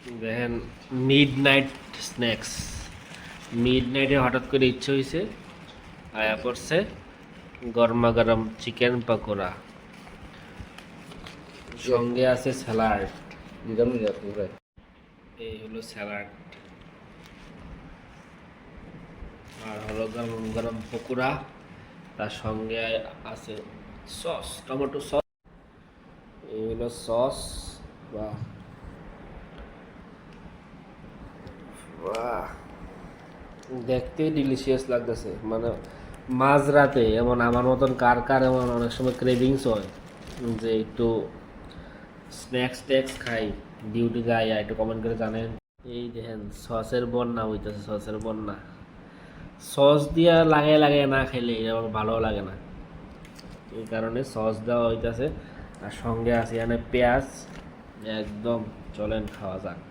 দেখেন mid night snacks. Mid নাইটে হঠাৎ করে ইচ্ছে হয়েছে, আয়া পড়ছে গরমা গরম চিকেন পকোড়া, সঙ্গে আছে স্যালাড। এই হলো স্যালাড, আর হলো গরম গরম পকোড়া, তার সঙ্গে আছে সস, টমেটো সস। এই হলো সস। বাহ বাহ, দেখতেই ডিলিশিয়াস লাগতেছে। মানে মাঝরাতে এমন আমার মতন কার কার এমন অনেক সময় ক্রেভিংস হয় যে একটু স্ন্যাক্স ট্যাক্স খাই ডিউটি যাই, একটু কমেন্ট করে জানেন। এই দেখেন সসের বন্যা হইতেছে, সসের বন্যা। সস দিয়া লাগাই লাগাই না খেলে আমার ভালো লাগে না, এই কারণে সস দেওয়া হইতেছে। আর সঙ্গে আছে এখানে পেঁয়াজ। একদম চলেন খাওয়া যাক।